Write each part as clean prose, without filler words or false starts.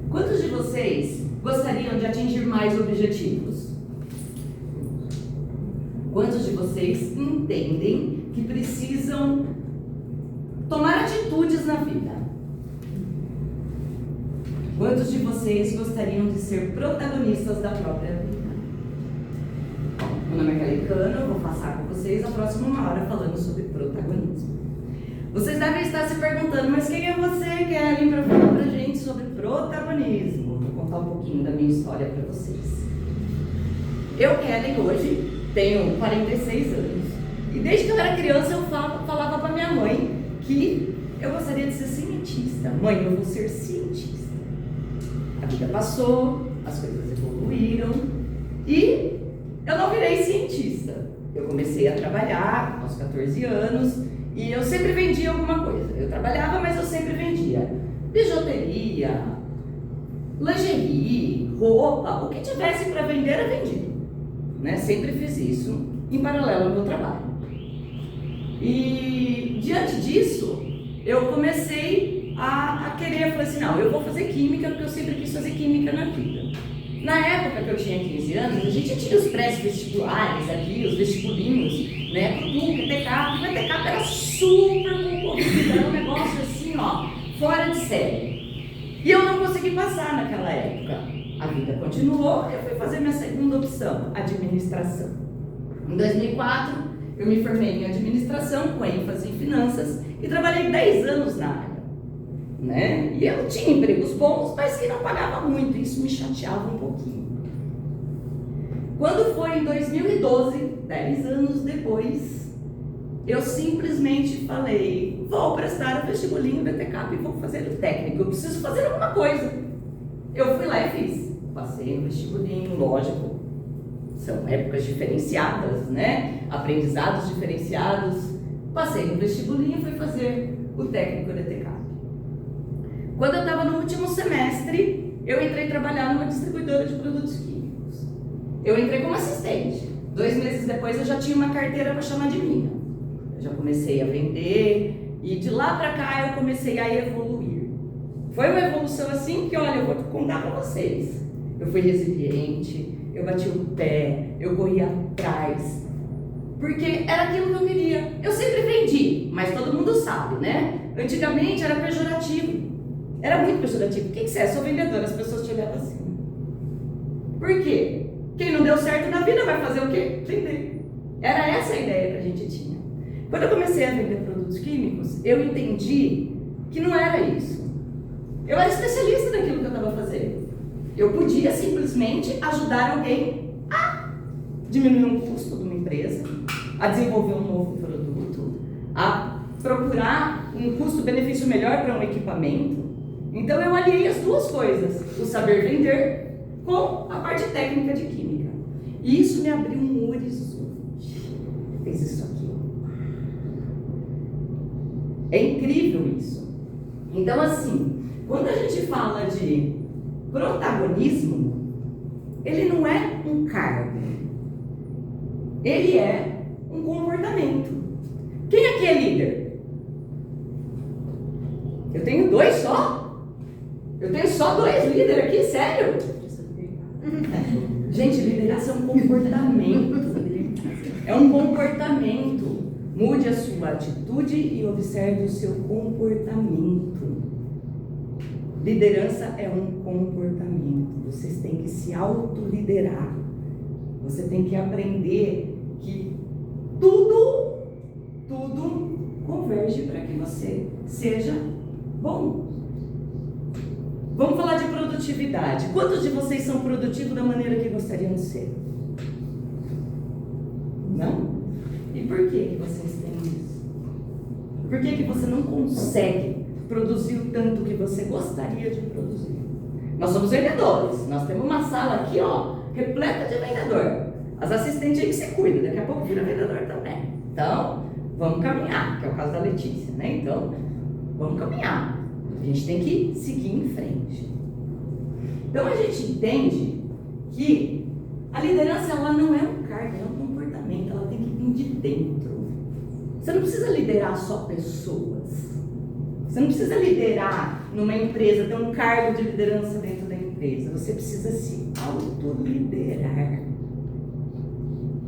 Quantos de vocês gostariam de atingir mais objetivos? Quantos de vocês entendem que precisam tomar atitudes na vida? Quantos de vocês gostariam de ser protagonistas da própria vida? Meu nome é Calicano, eu vou passar com vocês a próxima uma hora falando sobre protagonismo. Vocês devem estar se perguntando, mas quem é você, Kelly, para falar pra gente sobre protagonismo? Vou contar um pouquinho da minha história para vocês. Eu, Kelly, hoje tenho 46 anos. E desde que eu era criança eu falava para minha mãe que eu gostaria de ser cientista. Mãe, eu vou ser cientista. A vida passou, as coisas evoluíram e eu não virei cientista. Eu comecei a trabalhar aos 14 anos e eu sempre vendia alguma coisa. Eu trabalhava, mas eu sempre vendia bijuteria, lingerie, roupa, o que tivesse para vender eu vendia, né? Sempre fiz isso em paralelo ao meu trabalho. E diante disso, eu comecei a querer, eu falei assim, não, eu vou fazer química porque eu sempre quis fazer química na vida. Na época que eu tinha 15 anos, a gente tinha os pré-vestibulares aqui, os vestibulinhos, né, PUC, TCAP, mas TCAP era super concorrido, era um negócio assim, ó, fora de série. E eu não consegui passar naquela época. A vida continuou, eu fui fazer minha segunda opção, administração. Em 2004, eu me formei em administração, com ênfase em finanças, e trabalhei 10 anos na área. Né? E eu tinha empregos bons, mas que não pagava muito, isso me chateava um pouquinho. Quando foi em 2012, 10 anos depois, eu simplesmente falei, vou prestar o vestibulinho BTCAP e vou fazer o técnico, eu preciso fazer alguma coisa. Eu fui lá e fiz, passei no vestibulinho, lógico, são épocas diferenciadas, né? Aprendizados diferenciados, passei no vestibulinho e fui fazer o técnico BTCAP. Quando eu estava no último semestre, eu entrei trabalhar numa distribuidora de produtos químicos. Eu entrei como assistente. 2 meses depois eu já tinha uma carteira para chamar de minha. Eu já comecei a vender e de lá para cá eu comecei a evoluir. Foi uma evolução assim que, olha, eu vou contar para vocês. Eu fui resiliente, eu bati o pé, eu corri atrás. Porque era aquilo que eu queria. Eu sempre vendi, mas todo mundo sabe, né? Antigamente era pejorativo. Era muito pejorativo. O que você é? Sou vendedora. As pessoas te olhavam assim. Por quê? Quem não deu certo na vida vai fazer o quê? Vender. Era essa a ideia que a gente tinha. Quando eu comecei a vender produtos químicos, eu entendi que não era isso. Eu era especialista naquilo que eu estava fazendo. Eu podia simplesmente ajudar alguém a diminuir um custo de uma empresa, a desenvolver um novo produto, a procurar um custo-benefício melhor para um equipamento. Então eu aliei as duas coisas, o saber vender com a parte técnica de química. E isso me abriu um horizonte. Fez isso aqui. É incrível isso. Então assim, quando a gente fala de protagonismo, ele não é um cargo. Ele é um comportamento. Quem aqui é líder? Eu tenho 2 só? Eu tenho só 2 líderes aqui, sério? Gente, liderança é um comportamento. É um comportamento. Mude a sua atitude e observe o seu comportamento. Liderança é um comportamento. Vocês têm que se autoliderar. Você tem que aprender que tudo converge para que você seja bom. Vamos falar de produtividade. Quantos de vocês são produtivos da maneira que gostariam de ser? Não? E por que vocês têm isso? Por que você não consegue produzir o tanto que você gostaria de produzir? Nós somos vendedores. Nós temos uma sala aqui, ó, repleta de vendedor. As assistentes aí que você cuida, daqui a pouco vira vendedor também. Então, vamos caminhar, que é o caso da Letícia, né? Então, vamos caminhar. A gente tem que seguir em frente. Então, a gente entende que a liderança, ela não é um cargo, é um comportamento, ela tem que vir de dentro. Você não precisa liderar só pessoas. Você não precisa liderar numa empresa, ter um cargo de liderança dentro da empresa. Você precisa se autoliderar.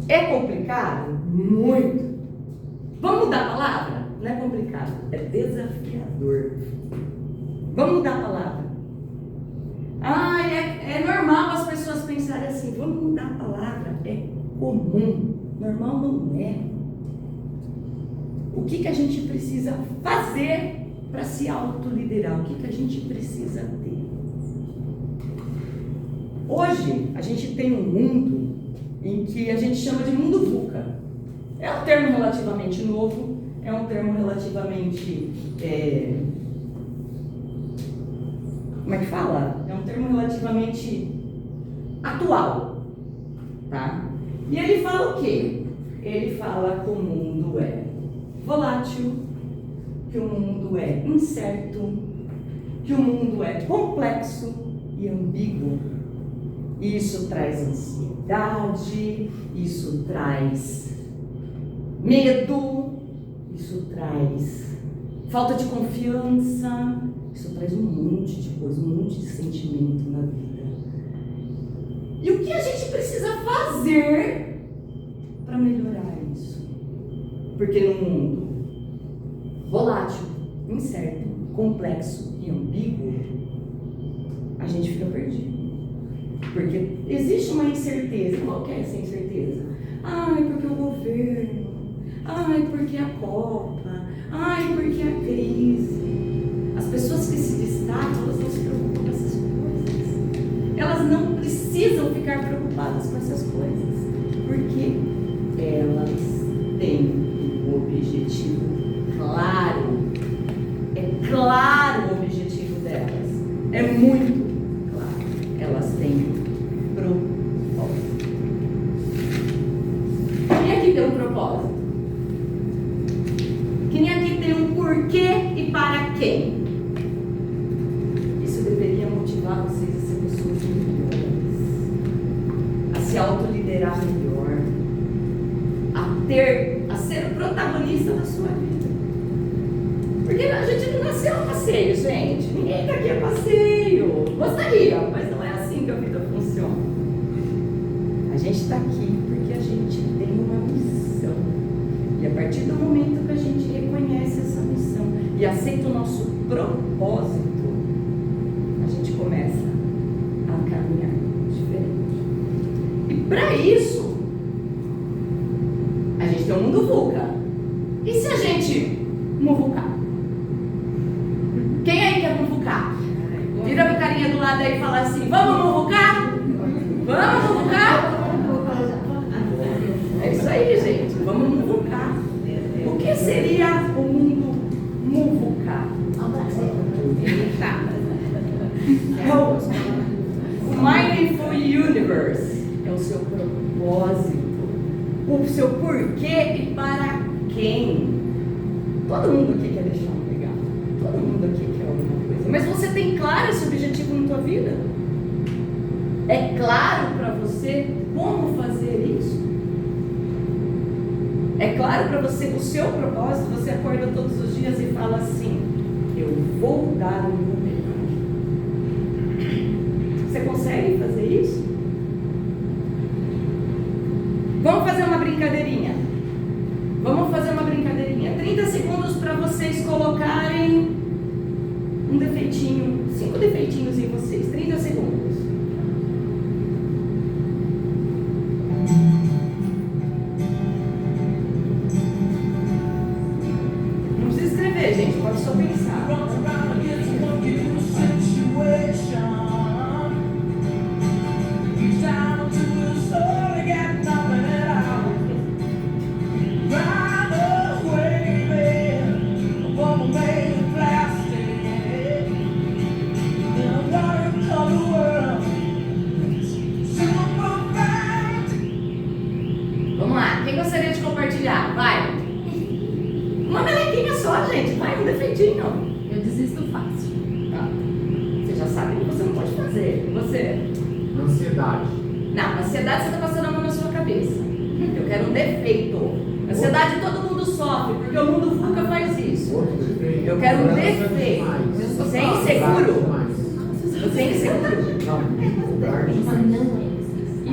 É complicado? Muito. Vamos mudar a palavra? Não é complicado, é desafiador. Vamos mudar a palavra. É normal as pessoas pensarem assim, vamos mudar a palavra. É comum. Normal não é. O que a gente precisa fazer para se autoliderar? O que a gente precisa ter? Hoje, a gente tem um mundo em que a gente chama de mundo VUCA. É um termo relativamente novo, é um termo relativamente... como é que fala? É um termo relativamente atual, tá? E ele fala o quê? Ele fala que o mundo é volátil, que o mundo é incerto, que o mundo é complexo e ambíguo. Isso traz ansiedade, isso traz medo, isso traz falta de confiança, isso traz um monte de coisa, um monte de sentimento na vida. E o que a gente precisa fazer para melhorar isso? Porque no mundo volátil, incerto, complexo e ambíguo, a gente fica perdido. Porque existe uma incerteza. Qual que é essa incerteza? Porque o governo. Porque a Copa. Porque a crise. As pessoas que se destacam, elas não se preocupam com essas coisas. Elas não precisam ficar preocupadas com essas coisas. Porque elas têm um objetivo claro. É claro o objetivo delas. É muito claro. Elas têm propósito. Quem aqui tem um propósito? Quem aqui tem um porquê e para quem? Isso deveria motivar vocês a ser pessoas melhores, a se autoliderar melhor, a ser o protagonista da sua vida. Porque a gente não nasceu a passeio, gente. Ninguém está aqui a passeio. Gostaria, mas não é assim que a vida funciona. A gente está aqui porque a gente tem uma missão. E a partir do momento que a gente reconhece essa missão e aceita o nosso propósito, a gente começa a caminhar diferente. E para isso, a gente tem um mundo VUCA. E se a gente muvucar? Quem aí quer muvucar? Vira pro carinha do lado aí e fala assim, vamos muvucar? Vamos muvucar? É isso aí, gente. Vamos muvucar. O que seria o mundo muvucar? O Mindful Universe é o seu propósito, o seu porquê e para quem. Todo mundo aqui quer deixar um legado, todo mundo aqui quer alguma coisa, mas você tem claro esse objetivo na tua vida? É claro para você como fazer isso? É claro para você o seu propósito? Você acorda todos os dias e fala assim, eu vou dar o meu melhor. Você consegue fazer isso? Vamos fazer uma brincadeirinha. 30 segundos para vocês colocarem um defeitinho, 5 defeitinhos em vocês. 30 segundos. Não precisa escrever, gente, pode só pensar. Come Ansiedade. Não, ansiedade você está passando a mão na sua cabeça. Eu quero um defeito. Ansiedade todo mundo sofre, porque o mundo VUCA faz isso. Outro defeito. Eu quero um defeito. Você é inseguro? Você é inseguro?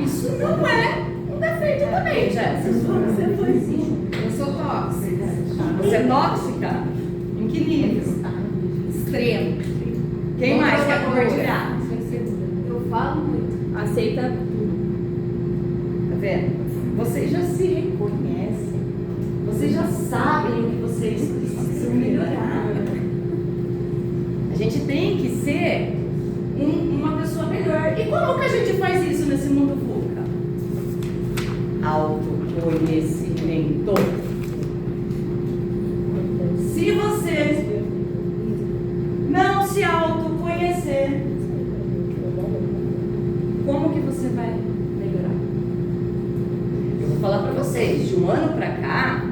Isso não é um defeito também, Jéssica. Você foi sim. Eu sou tóxica. Você é tóxica? Em que nível? Extremo. Quem mais quer compartilhar? Sou insegura. Eu falo muito. Aceita tudo. Tá vendo? Vocês já se reconhecem. Vocês já sabem o que vocês precisam melhorar. A gente tem que ser uma pessoa melhor. E como que a gente faz isso nesse mundo VUCA? Autoconhecimento. Se você não se autoconhecer, como que você vai melhorar? Eu vou falar para vocês, de um ano para cá,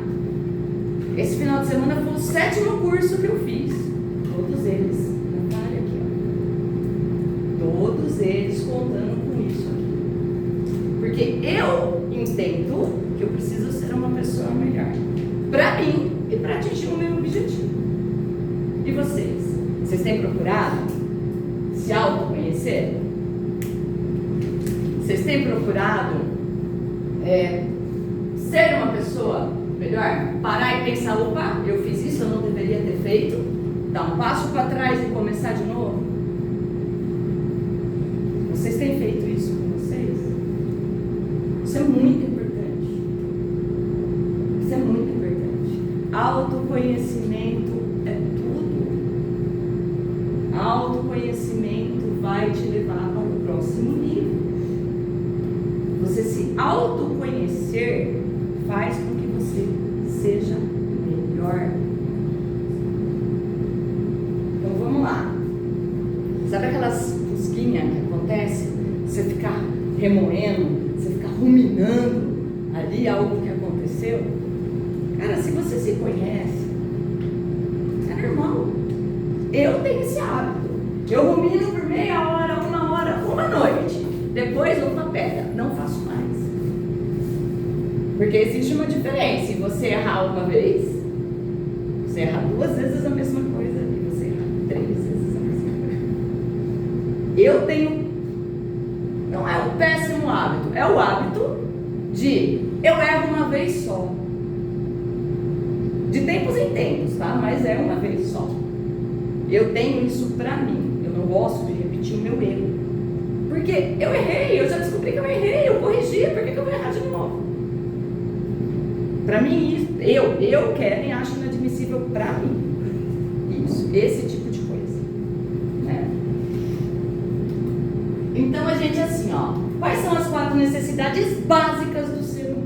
esse final de semana foi o 7º curso que eu fiz. Todos eles na área aqui, ó. Todos eles contando com isso aqui. Porque eu entendo que eu preciso ser uma pessoa melhor. Para mim e para atingir o meu objetivo. E vocês? Vocês têm procurado se autoconhecer? Vocês têm procurado ser uma pessoa melhor? Parar e pensar, opa, eu fiz isso, eu não deveria ter feito. Dar um passo para trás e começar de novo. Vocês têm feito isso com vocês? Isso é muito importante. Isso é muito importante. Autoconhecimento é tudo. Autoconhecimento vai te levar para o próximo nível. Você se autoconhecer faz com que você seja melhor. Então vamos lá. Sabe aquelas fusquinhas que acontecem? Você ficar remoendo, você ficar ruminando ali algo que aconteceu? Cara, se você se conhece, é normal. Eu tenho esse hábito. Eu rumino por meia hora, uma noite. Depois eu pedra, não faço mais. Porque existe uma diferença. Se você errar uma vez, você errar 2 vezes a mesma coisa e você errar 3 vezes a mesma coisa. Eu tenho, não é um péssimo hábito, é o hábito de eu erro uma vez só. De tempos em tempos, tá? Mas é uma vez só. Eu tenho isso pra mim. Eu não gosto de repetir o meu erro. Porque eu errei, eu já descobri que eu errei, eu corrigi, por que eu vou errar de novo? Pra mim, isso, eu quero e acho inadmissível pra mim. Isso, esse tipo de coisa. Né? Então a gente assim, ó. Quais são as 4 necessidades básicas do ser humano?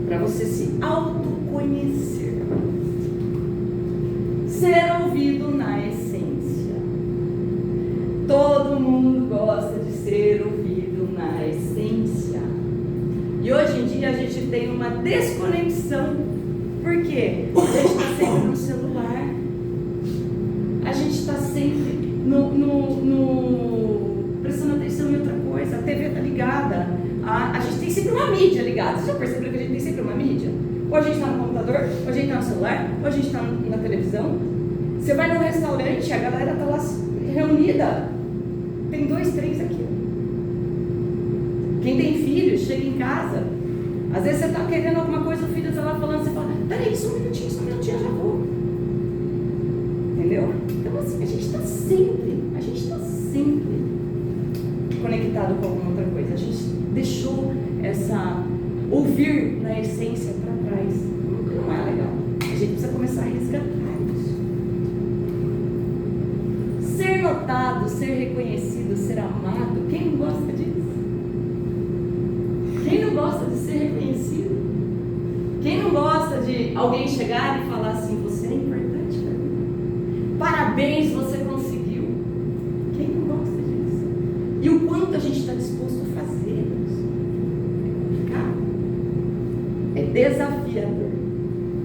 Para você se autoconhecer. Ser ouvido na essência. Todo mundo gosta de ser ouvido na essência. E hoje em dia a gente tem uma desconexão. Por quê? A gente está sempre no celular. A gente está sempre prestando atenção em outra coisa. A TV está ligada. A gente tem sempre uma mídia ligada. Você já percebeu que a gente tem sempre uma mídia? Ou a gente está no computador, ou a gente está no celular, ou a gente está na televisão. Você vai num restaurante, a galera está lá reunida. Tem 2, 3 aqui. Quem tem filhos, chega em casa. Às vezes você está querendo alguma coisa, o filho está lá falando, você fala, peraí, só um minutinho, já vou. Entendeu? Então assim, a gente está sempre conectado com alguma outra coisa. A gente deixou essa ouvir na essência para trás. Não é legal. A gente precisa começar a resgatar isso. Ser notado, ser reconhecido, ser amado. Quem não gosta disso? Quem não gosta de ser reconhecido? Quem não gosta de alguém chegar e falar assim, você é importante para mim? Parabéns, você conseguiu. Quem não gosta disso? E o quanto a gente está disposto a fazer isso? É complicado. É desafiador.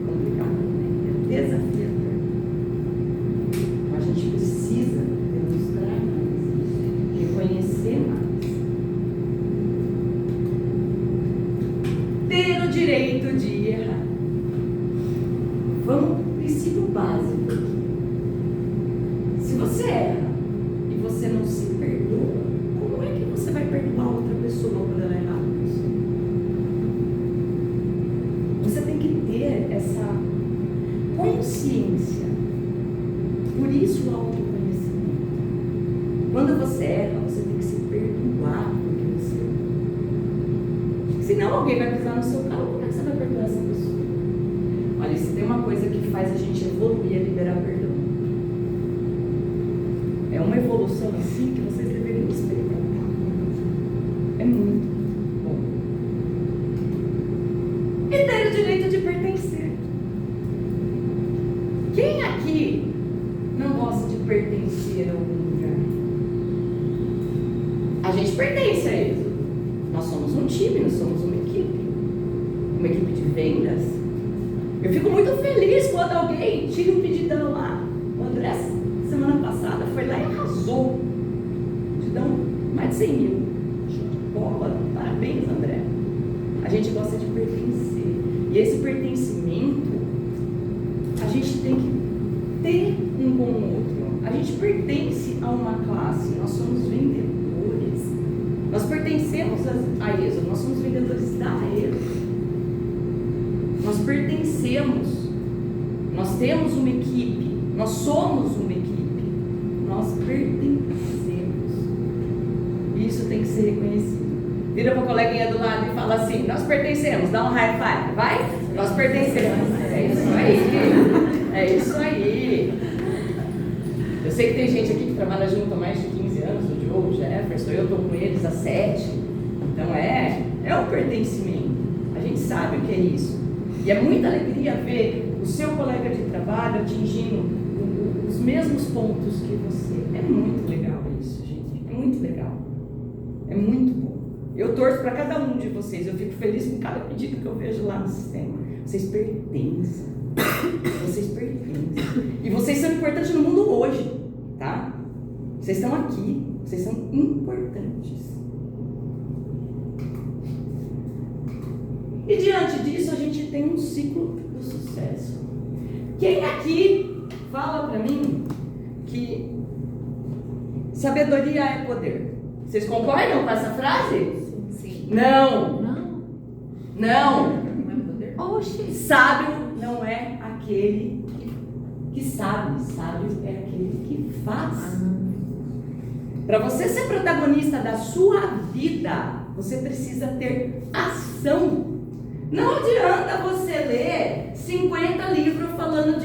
Complicado, né? É desafiador. A gente precisa demonstrar mais, reconhecer o básico aqui. Se você erra e você não se perdoa, como é que você vai perdoar outra pessoa quando ela errar com você? Você tem que ter essa consciência. Por isso o autoconhecimento. Quando você erra, você tem que se perdoar porque você erra. Senão alguém vai pisar no seu carro, como é que você vai perdoar essa pessoa? Olha, se tem uma coisa que faz a gente evoluir é liberar perdão. É uma evolução assim que vocês deveriam experimentar. É muito bom. E ter o direito de pertencer. Quem aqui não gosta de pertencer a algum lugar? A gente pertence a eles. Nós somos um time, nós somos uma equipe. Uma equipe de vendas. Eu fico muito feliz quando alguém tira um pedidão lá. O André, semana passada, foi lá e arrasou. Pedidão, mais de 100 mil. Show de bola. Parabéns, André. A gente gosta de pertencer. E esse pertencimento, a gente tem que ter um com o outro. A gente pertence a uma classe. Nós somos vendedores. Nós pertencemos a ESO. Nós somos vendedores da ESO. Nós pertencemos, nós temos uma equipe, nós somos uma equipe, nós pertencemos. Isso tem que ser reconhecido. Vira para o coleguinha do lado e fala assim: nós pertencemos, dá um high five, vai? Nós pertencemos. É isso aí, é isso aí. Eu sei que tem gente aqui que trabalha junto há mais de 15 anos, o Diogo, o Jefferson, eu estou com eles há 7. Então é um pertencimento. A gente sabe o que é isso. E é muita alegria ver o seu colega de trabalho atingindo os mesmos pontos que você. É muito legal isso, gente. É muito legal. É muito bom. Eu torço para cada um de vocês. Eu fico feliz com cada pedido que eu vejo lá no sistema. Vocês pertencem. Vocês pertencem. E vocês são importantes no mundo hoje, tá? Vocês estão aqui. Vocês são importantes. E diante disso, a gente tem um ciclo do sucesso. Quem aqui fala para mim que sabedoria é poder? Vocês concordam com essa frase? Sim. Não. Não. Não. Não é poder? Oxe, sábio não é aquele que sabe. Sábio é aquele que faz. Para você ser protagonista da sua vida, você precisa ter ação. Não adianta você ler 50 livros falando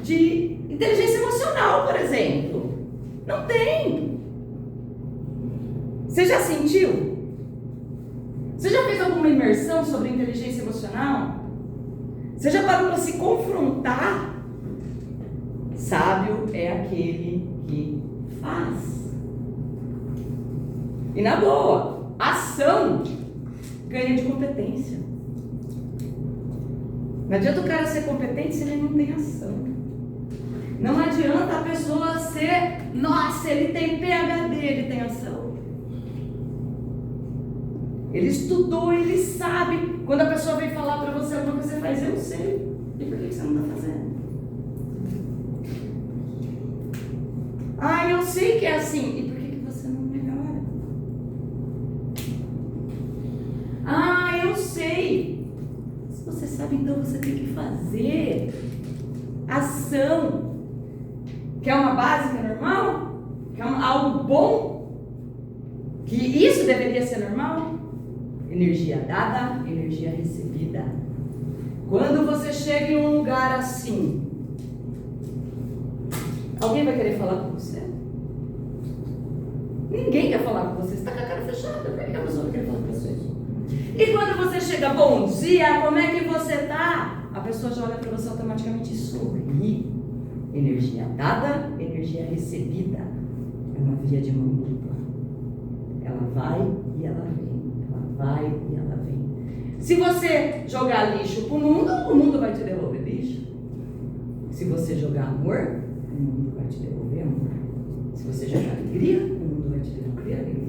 de inteligência emocional, por exemplo. Não tem. Você já sentiu? Você já fez alguma imersão sobre inteligência emocional? Você já parou para se confrontar? Sábio é aquele que faz. E na boa, ação ganha de competência. Não adianta o cara ser competente se ele não tem ação. Não adianta a pessoa ser, nossa, ele tem PhD, ele tem ação. Ele estudou, ele sabe. Quando a pessoa vem falar para você alguma coisa, você faz, eu sei. E por que você não está fazendo? Ah, eu sei que é assim. E por que você não melhora? Ah, eu sei. Se você sabe, então você tem que fazer ação. Quer uma básica normal? Quer algo bom? Que isso deveria ser normal? Energia dada, energia recebida. Quando você chega em um lugar assim, alguém vai querer falar com você? Ninguém quer falar com você. Você está com a cara fechada. Por que a pessoa não quer falar com você? E quando você chega, bom dia, como é que você está? A pessoa já olha para você automaticamente e sorri. Energia dada, energia recebida. É uma via de mão dupla. Ela vai e ela vem. Ela vai e ela vem. Se você jogar lixo pro mundo, o mundo vai te devolver lixo. Se você jogar amor, o mundo vai te devolver amor. Se você jogar alegria, o mundo vai te devolver alegria.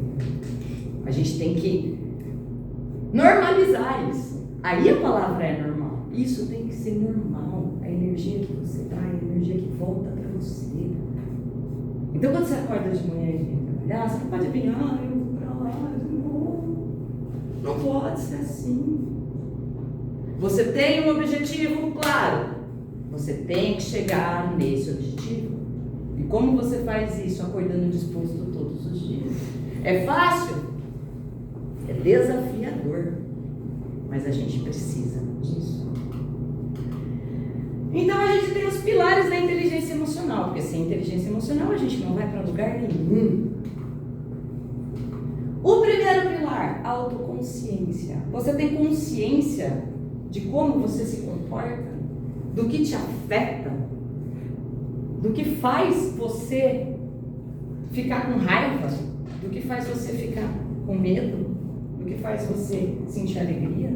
A gente tem que normalizar isso. Aí a palavra é normal. Isso tem que ser normal. A energia que você dá é a energia que volta para você. Então, quando você acorda de manhã e vem trabalhar, você não pode vir, eu vou para lá, não pode ser assim. Você tem um objetivo claro. Você tem que chegar nesse objetivo. E como você faz isso acordando disposto todos os dias? É fácil? É desafiador. Mas a gente precisa disso. Então a gente tem os pilares da inteligência emocional. Porque sem inteligência emocional a gente não vai para lugar nenhum. O primeiro pilar, autoconsciência. Você tem consciência de como você se comporta? Do que te afeta? Do que faz você ficar com raiva? Do que faz você ficar com medo? Do que faz você sentir alegria?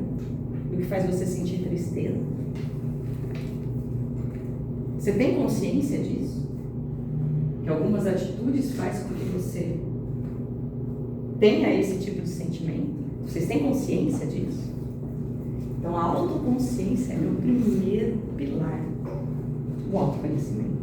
Do que faz você sentir tristeza? Você tem consciência disso? Que algumas atitudes fazem com que você tenha esse tipo de sentimento? Vocês têm consciência disso? Então a autoconsciência é o primeiro pilar. O autoconhecimento.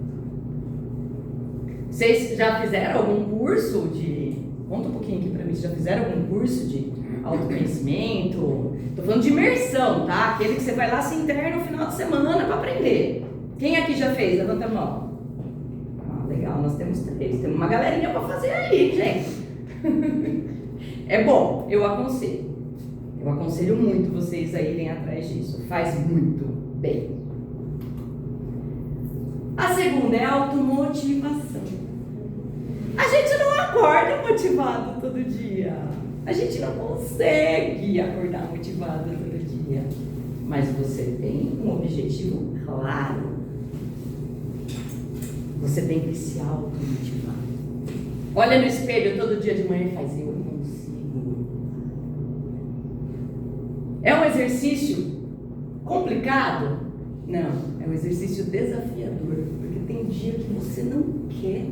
Vocês já fizeram algum curso de... Conta um pouquinho aqui pra mim. Vocês já fizeram algum curso de autoconhecimento? Tô falando de imersão, tá? Aquele que você vai lá se interna no final de semana pra aprender. Quem aqui já fez? Levanta a mão. Ah, legal, nós temos 3. Temos uma galerinha pra fazer aí, gente. É bom, eu aconselho. Eu aconselho muito vocês a irem atrás disso. Faz muito bem. A segunda é a automotivação. A gente não acorda motivado todo dia. A gente não consegue acordar motivado todo dia. Mas você tem um objetivo claro. Você tem que se automotivar. Olha no espelho todo dia de manhã e faz: eu consigo. É um exercício complicado? Não, é um exercício desafiador, porque tem dia que você não quer.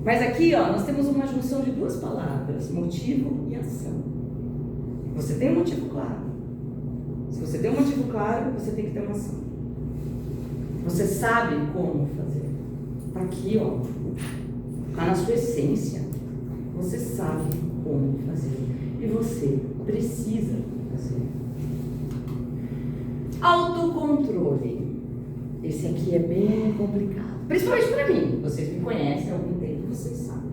Mas aqui, ó, nós temos uma junção de 2 palavras: motivo e ação. Você tem um motivo claro. Se você tem um motivo claro, você tem que ter uma ação. Você sabe como fazer. Tá aqui, ó. Tá na sua essência. Você sabe como fazer. E você precisa fazer. Autocontrole. Esse aqui é bem complicado. Principalmente para mim. Vocês me conhecem há algum tempo, vocês sabem.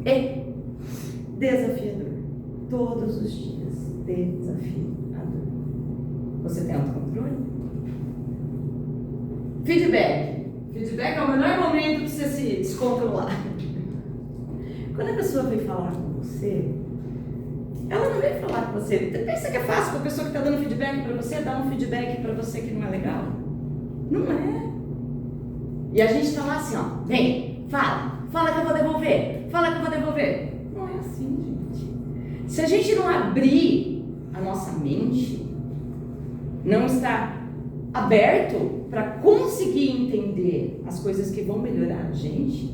É desafiador. Todos os dias. Desafiador. Você tem autocontrole? Feedback. Feedback é o melhor momento para você se descontrolar. Quando a pessoa vem falar com você, ela não vem falar com você. Pensa que é fácil para a pessoa que está dando feedback para você dar um feedback para você que não é legal? Não é. E a gente está lá assim, ó. Vem, fala que eu vou devolver. Fala que eu vou devolver. Não é assim, gente. Se a gente não abrir a nossa mente, não está aberto para conseguir entender as coisas que vão melhorar a gente,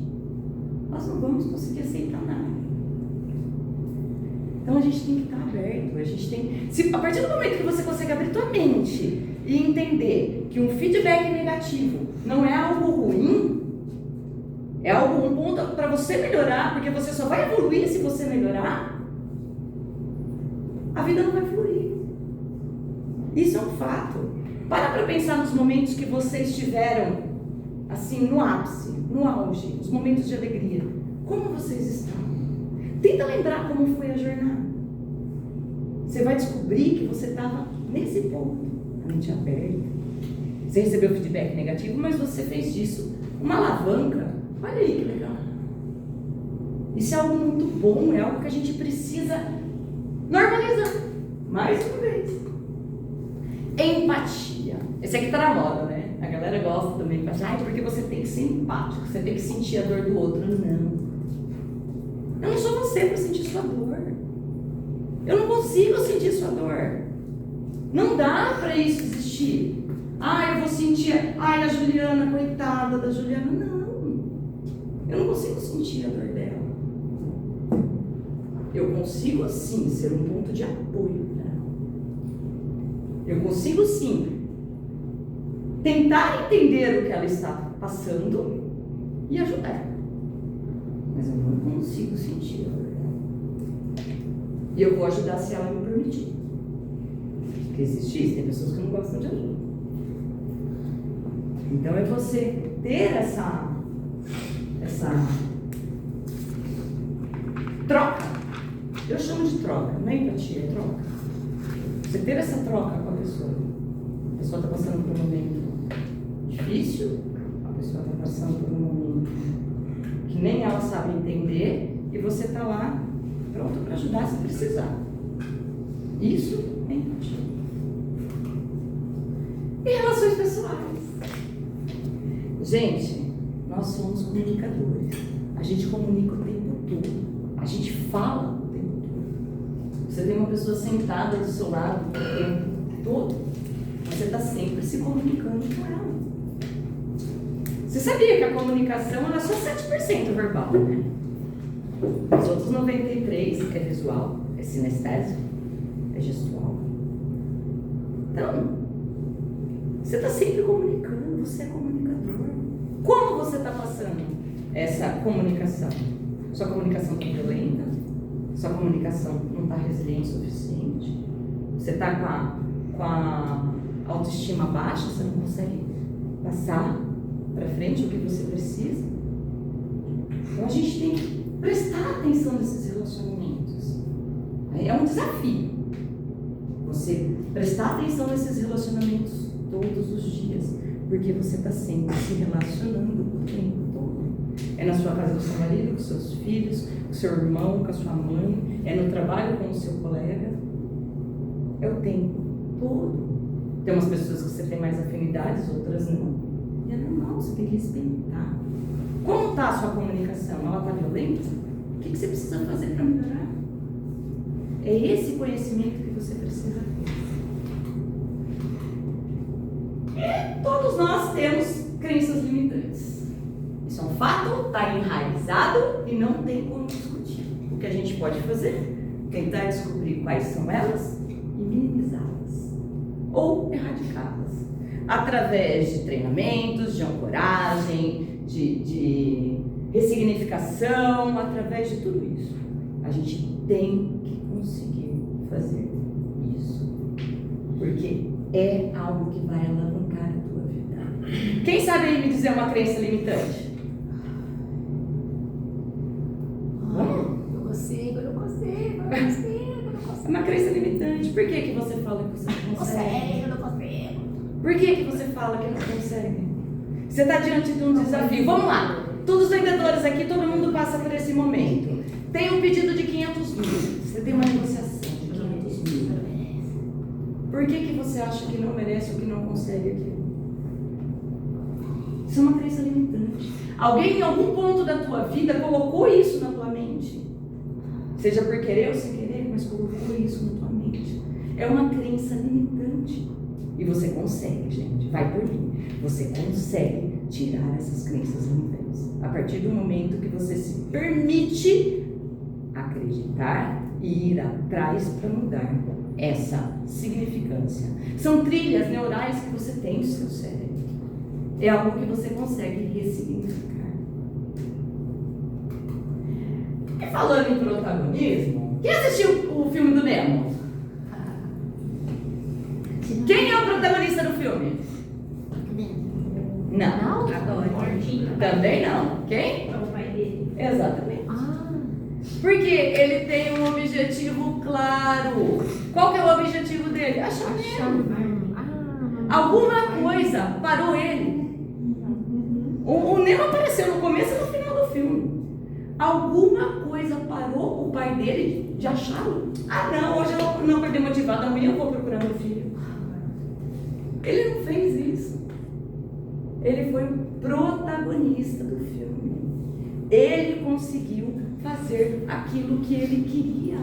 nós não vamos conseguir aceitar nada. Então a gente tem que estar aberto. A gente tem, a partir do momento que você consegue abrir tua mente e entender que um feedback negativo não é algo ruim, é algo, um ponto para você melhorar, porque você só vai evoluir se você melhorar, a vida não vai fluir. Isso é um fato. Para pensar nos momentos que vocês tiveram, assim, no ápice, no auge, os momentos de alegria. Como vocês estão? Tenta lembrar como foi a jornada. Você vai descobrir que você estava nesse ponto, a mente aberta. Você recebeu feedback negativo, mas você fez disso uma alavanca. Olha aí que legal. Isso é algo muito bom, é algo que a gente precisa normalizar. Mais uma vez. Empatia. Esse aqui tá na moda, né? A galera gosta também de empatia. Porque você tem que ser empático, você tem que sentir a dor do outro. Não. Eu não sou você para sentir sua dor. Eu não consigo sentir sua dor. Não dá para isso existir. Eu vou sentir. A Juliana, coitada da Juliana. Não. Eu não consigo sentir a dor dela. Eu consigo, sim, ser um ponto de apoio. Eu consigo sim tentar entender o que ela está passando e ajudar. Mas eu não consigo sentir a verdade. E eu vou ajudar se ela me permitir. Porque existe isso, tem pessoas que não gostam de ajuda. Então é você ter essa troca. Eu chamo de troca, não é empatia, é troca. Você ter essa troca com a pessoa. A pessoa está passando por um momento difícil, a pessoa está passando por um momento que nem ela sabe entender, e você está lá pronto para ajudar se precisar. Isso é empatia. E relações pessoais. Gente, nós somos comunicadores. A gente comunica o tempo todo. A gente fala o tempo todo. Você tem uma pessoa sentada do seu lado o tempo todo. Você está sempre se comunicando com ela. Você sabia que a comunicação é só 7% verbal, né? Os outros 93% é visual, é sinestésico, é gestual. Então, você está sempre comunicando, você é comunicador. Como você está passando essa comunicação? Sua comunicação está violenta? Sua comunicação não está resiliente o suficiente? Você está com a autoestima baixa? Você não consegue passar para frente o que você precisa? Então a gente tem que prestar atenção nesses relacionamentos. É um desafio você prestar atenção nesses relacionamentos todos os dias, porque você está sempre se relacionando o tempo todo. É na sua casa com o seu marido, com seus filhos, com seu irmão, com a sua mãe, é no trabalho com o seu colega. É o tempo todo. Tem umas pessoas que você tem mais afinidades, outras não. E é normal, você tem que respeitar. Como está a sua comunicação? Ela está violenta? O que você precisa fazer para melhorar? É esse conhecimento que você precisa ter. E todos nós temos crenças limitantes. Isso é um fato, está enraizado e não tem como discutir. O que a gente pode fazer? Tentar descobrir quais são elas e minimizá-las. Ou erradicá-las. Através de treinamentos, de ancoragem, de ressignificação, através de tudo isso. A gente tem que conseguir fazer isso. Porque é algo que vai alavancar a tua vida. Quem sabe aí me dizer uma crença limitante? Eu consigo. É uma crença limitante. Por que você fala que você não consegue? Eu não consigo. Por que você fala que não consegue? Você está diante de um desafio. Vamos lá. Todos os vendedores aqui, todo mundo passa por esse momento. Tem um pedido de 500 mil. Você tem uma negociação de 500 mil. Por que você acha que não merece ou que não consegue aquilo? Isso é uma crença limitante. Alguém em algum ponto da tua vida colocou isso na tua mente. Seja por querer ou sem querer, mas colocou isso na tua mente. É uma crença limitante. E você consegue, gente. Vai por mim. Você consegue tirar essas crenças limitantes. A partir do momento que você se permite acreditar e ir atrás para mudar essa significância. São trilhas neurais que você tem no seu cérebro. É algo que você consegue ressignificar. E falando em protagonismo, quem assistiu o filme do Nemo? Quem é o protagonista do filme? Não. Também não. Quem? É o pai dele. Exatamente. Porque ele tem um objetivo claro. Qual que é o objetivo dele? Achar Nemo. Alguma coisa parou ele. O Nemo apareceu no começo e no final do filme. Alguma coisa parou o pai dele de achá-lo. Não, hoje eu não acordei motivado, amanhã eu vou procurar meu filho. Ele não fez isso. Ele foi o protagonista do filme. Ele conseguiu fazer aquilo que ele queria.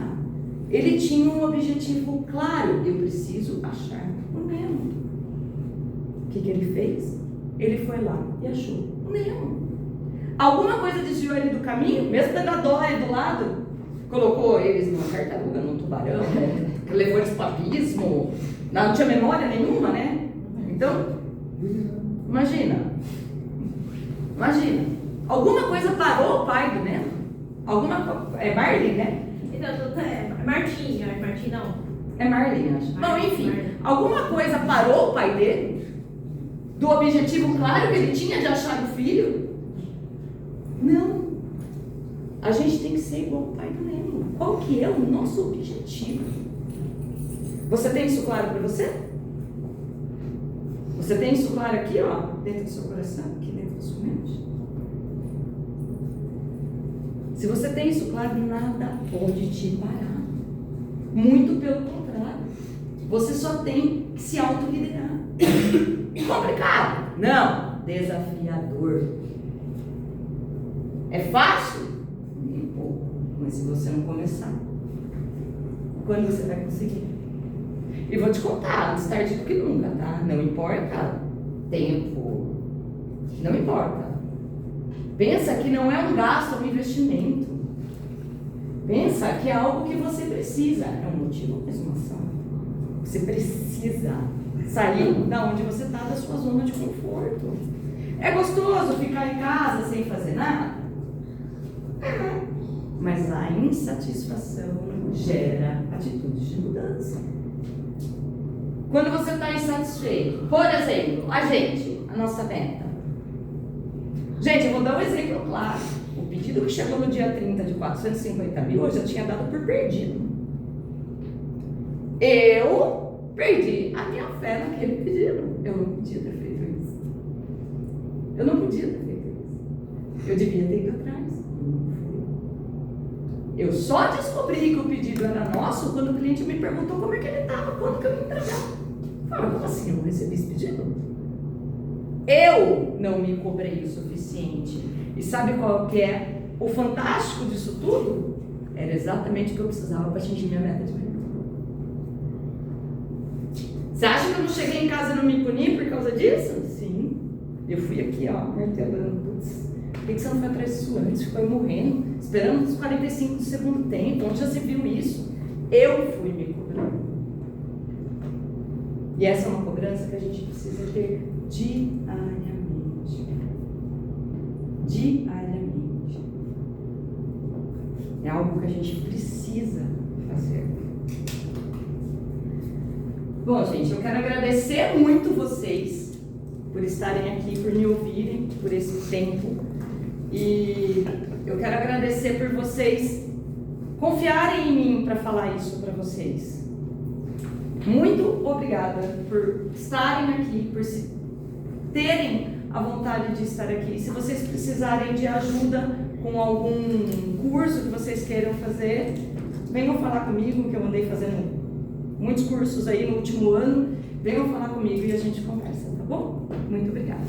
Ele tinha um objetivo claro. Eu preciso achar o Nemo. O que ele fez? Ele foi lá e achou o Nemo. Alguma coisa desviou ele do caminho, mesmo tendo a Dory do lado. Colocou eles numa tartaruga, num tubarão, levou eles para o abismo. Não tinha memória nenhuma, né? Então, imagina. Alguma coisa parou o pai do Neno? É Marlin, né? Então, é Martim não. É Marlin, acho. Bom, enfim, alguma coisa parou o pai dele? Do objetivo claro que ele tinha de achar o filho? Não. A gente tem que ser igual ao pai do Nemo. Qual que é o nosso objetivo? Você tem isso claro para você? Você tem isso claro aqui, ó, dentro do seu coração, aqui dentro da sua mente? Se você tem isso claro, nada pode te parar. Muito pelo contrário. Você só tem que se autoliderar. Complicado? Não. Desafiador. É fácil? Nem pouco. Mas se você não começar, quando você vai conseguir? E vou te contar, antes tarde do que nunca, tá? Não importa tempo. Não importa. Pensa que não é um gasto, é um investimento. Pensa que é algo que você precisa. É um motivo, mas uma ação. Você precisa sair da onde você está, da sua zona de conforto. É gostoso ficar em casa sem fazer nada? É. Mas a insatisfação gera atitudes de mudança. Quando você está insatisfeito, por exemplo, a nossa meta. Gente, eu vou dar um exemplo claro. O pedido que chegou no dia 30 de 450 mil, eu já tinha dado por perdido. Eu perdi a minha fé naquele pedido. Eu não podia ter feito isso. Eu devia ter ido atrás. Eu só descobri que o pedido era nosso quando o cliente me perguntou como é que ele estava, quando que eu me entregava. Fala, como assim eu não recebi esse pedido? Eu não me cobrei o suficiente. E sabe qual que é o fantástico disso tudo? Era exatamente o que eu precisava para atingir minha meta de venda. Você acha que eu não cheguei em casa e não me puni por causa disso? Sim. Eu fui aqui, ó, martelando. Putz, por que você não foi atrás disso antes? Ficou aí morrendo, esperando os 45 do segundo tempo. Onde já se viu isso? Eu fui me cobrando. E essa é uma cobrança que a gente precisa ter diariamente. Diariamente. É algo que a gente precisa fazer. Bom, gente, eu quero agradecer muito vocês por estarem aqui, por me ouvirem, por esse tempo. E eu quero agradecer por vocês confiarem em mim para falar isso para vocês. Muito obrigada por estarem aqui, por terem a vontade de estar aqui. Se vocês precisarem de ajuda com algum curso que vocês queiram fazer, venham falar comigo, que eu andei fazendo muitos cursos aí no último ano. Venham falar comigo e a gente conversa, tá bom? Muito obrigada.